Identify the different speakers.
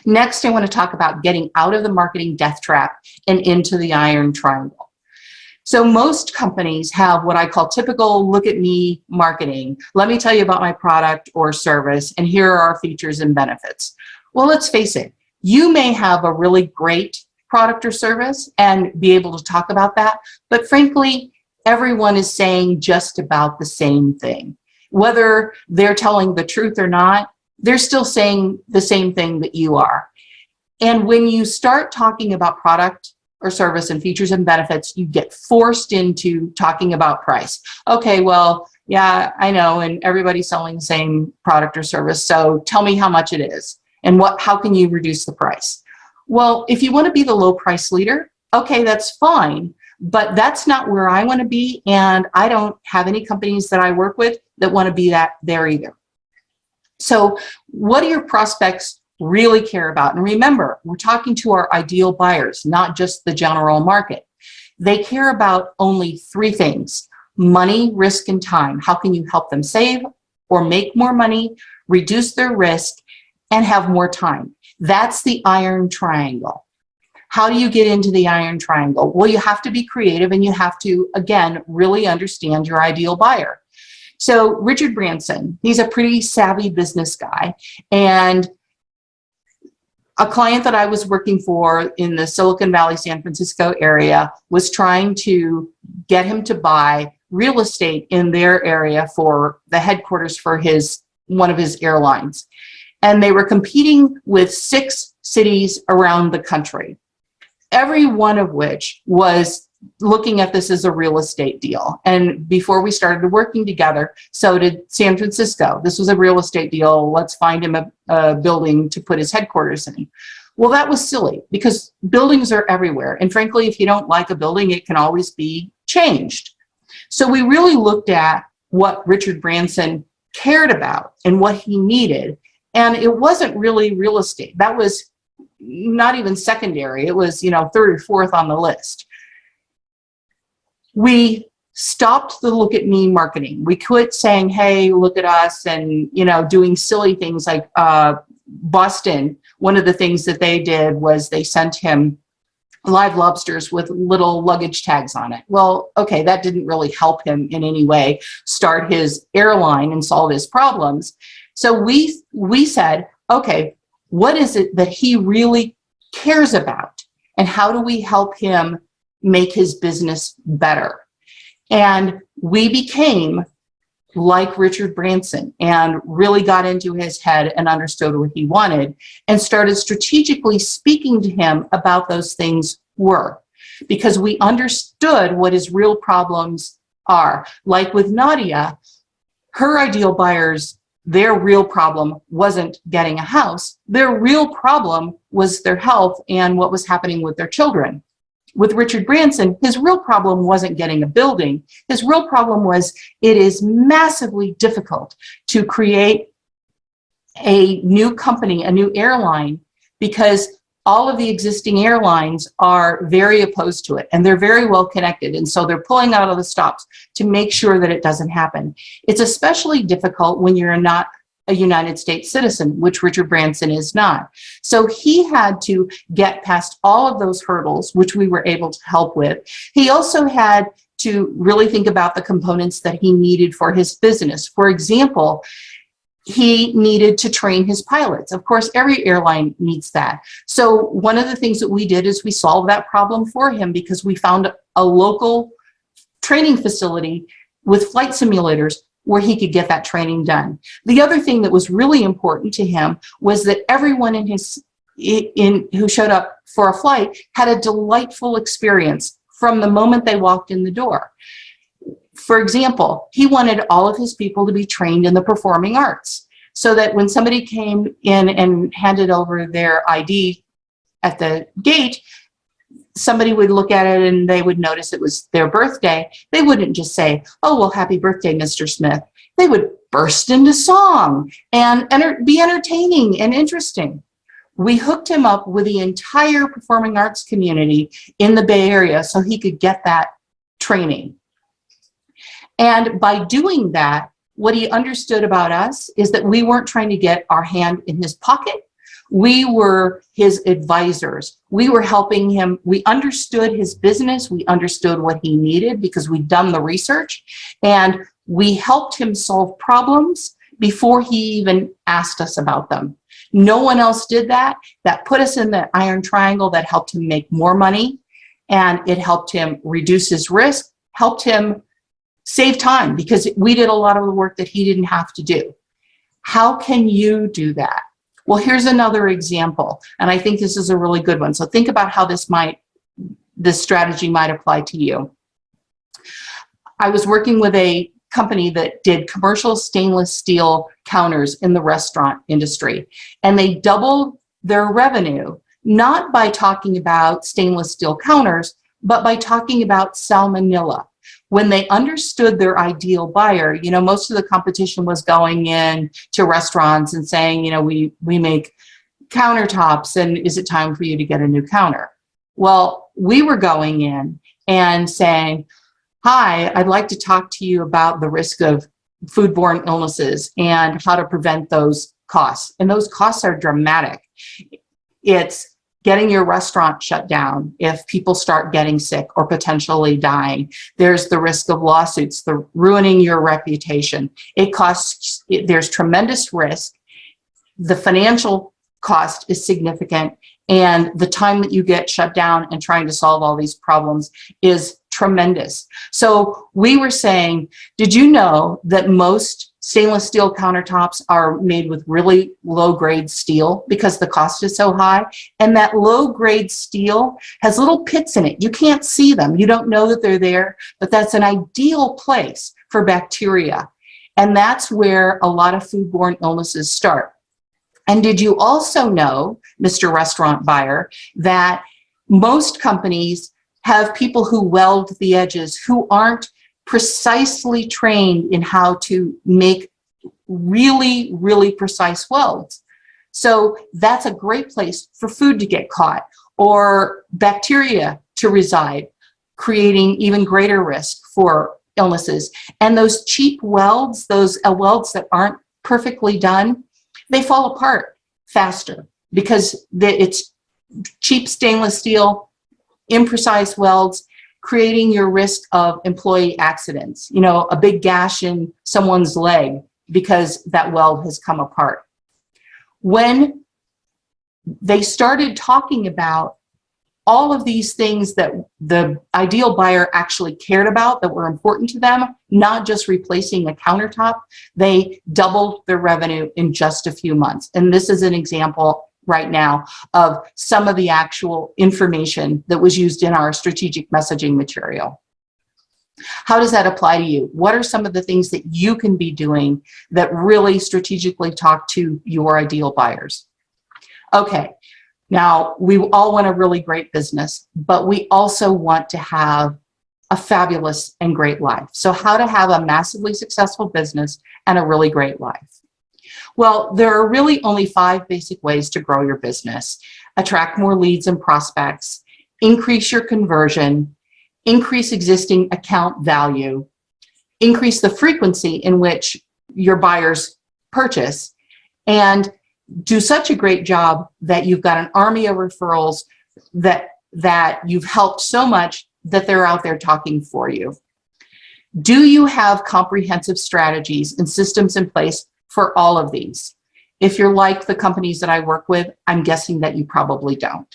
Speaker 1: Next, I want to talk about getting out of the marketing death trap and into the iron triangle. So most companies have what I call typical look at me marketing. Let me tell you about my product or service, and here are our features and benefits. Well, let's face it, you may have a really great product or service and be able to talk about that, but frankly, everyone is saying just about the same thing. Whether they're telling the truth or not, they're still saying the same thing that you are. And when you start talking about product or service and features and benefits, you get forced into talking about price. Okay, well, yeah, I know, and everybody's selling the same product or service, so tell me how much it is and how can you reduce the price? Well, if you want to be the low price leader, okay, that's fine, but that's not where I want to be, and I don't have any companies that I work with that want to be there either. So what do your prospects really care about? And remember, we're talking to our ideal buyers, not just the general market. They care about only three things: money, risk, and time. How can you help them save or make more money, reduce their risk, and have more time? That's the iron triangle. How do you get into the iron triangle? Well, you have to be creative, and you have to, again, really understand your ideal buyer. So Richard Branson, he's a pretty savvy business guy, and a client that I was working for in the Silicon Valley, San Francisco area was trying to get him to buy real estate in their area for the headquarters for one of his airlines. And they were competing with 6 cities around the country, every one of which was looking at this as a real estate deal. And before we started working together, so did San Francisco. This was a real estate deal. Let's find him a building to put his headquarters in. Well, that was silly because buildings are everywhere. And frankly, if you don't like a building, it can always be changed. So we really looked at what Richard Branson cared about and what he needed. And it wasn't really real estate. That was not even secondary. It was, third or fourth on the list. We stopped the look at me marketing. We quit saying, hey, look at us, and doing silly things like Boston. One of the things that they did was they sent him live lobsters with little luggage tags on it. Well, okay, that didn't really help him in any way start his airline and solve his problems. So we said, okay, what is it that he really cares about, and how do we help him make his business better? And we became like Richard Branson and really got into his head and understood what he wanted and started strategically speaking to him about those things were, because we understood what his real problems are. Like with Nadia, her ideal buyers, their real problem wasn't getting a house. Their real problem was their health and what was happening with their children. With Richard Branson, his real problem wasn't getting a building. His real problem was it is massively difficult to create a new company, a new airline, because all of the existing airlines are very opposed to it, and they're very well connected. And so they're pulling out of the stops to make sure that it doesn't happen. It's especially difficult when you're not a United States citizen, which Richard Branson is not. So he had to get past all of those hurdles, which we were able to help with. He also had to really think about the components that he needed for his business. For example, he needed to train his pilots. Of course, every airline needs that. So one of the things that we did is we solved that problem for him, because we found a local training facility with flight simulators where he could get that training done. The other thing that was really important to him was that everyone who showed up for a flight had a delightful experience from the moment they walked in the door. For example, he wanted all of his people to be trained in the performing arts, so that when somebody came in and handed over their ID at the gate, somebody would look at it and they would notice it was their birthday. They wouldn't just say, oh, well, happy birthday, Mr. Smith. They would burst into song and be entertaining and interesting. We hooked him up with the entire performing arts community in the Bay Area so he could get that training. And by doing that, what he understood about us is that we weren't trying to get our hand in his pocket. We were his advisors. We were helping him. We understood his business. We understood what he needed because we'd done the research, and we helped him solve problems before he even asked us about them. No one else did that. That put us in the iron triangle that helped him make more money, and it helped him reduce his risk, helped him save time because we did a lot of the work that he didn't have to do. How can you do that? Well, here's another example, and I think this is a really good one. So think about how this strategy might apply to you. I was working with a company that did commercial stainless steel counters in the restaurant industry, and they doubled their revenue, not by talking about stainless steel counters, but by talking about salmonella. When they understood their ideal buyer, you know, most of the competition was going in to restaurants and saying, you know, we make countertops, and is it time for you to get a new counter? Well, we were going in and saying, hi, I'd like to talk to you about the risk of foodborne illnesses and how to prevent those costs. And those costs are dramatic. It's getting your restaurant shut down if people start getting sick or potentially dying. There's the risk of lawsuits, the ruining your reputation. There's tremendous risk. The financial cost is significant, and the time that you get shut down and trying to solve all these problems is tremendous. So we were saying, did you know that most stainless steel countertops are made with really low grade steel because the cost is so high? And that low grade steel has little pits in it. You can't see them. You don't know that they're there, but that's an ideal place for bacteria. And that's where a lot of foodborne illnesses start. And did you also know, Mr. Restaurant Buyer, that most companies have people who weld the edges who aren't precisely trained in how to make really, really precise welds? So that's a great place for food to get caught or bacteria to reside, creating even greater risk for illnesses. And those cheap welds, those welds that aren't perfectly done, they fall apart faster because it's cheap stainless steel, imprecise welds, creating your risk of employee accidents, you know, a big gash in someone's leg because that weld has come apart. When they started talking about all of these things that the ideal buyer actually cared about that were important to them, not just replacing a countertop, they doubled their revenue in just a few months. And this is an example right now of some of the actual information that was used in our strategic messaging material. How does that apply to you? What are some of the things that you can be doing that really strategically talk to your ideal buyers? Okay. Now, we all want a really great business, but we also want to have a fabulous and great life. So how to have a massively successful business and a really great life? Well, there are really only 5 basic ways to grow your business: attract more leads and prospects, increase your conversion, increase existing account value, increase the frequency in which your buyers purchase, and do such a great job that you've got an army of referrals that you've helped so much that they're out there talking for you. Do you have comprehensive strategies and systems in place for all of these? If you're like the companies that I work with, I'm guessing that you probably don't.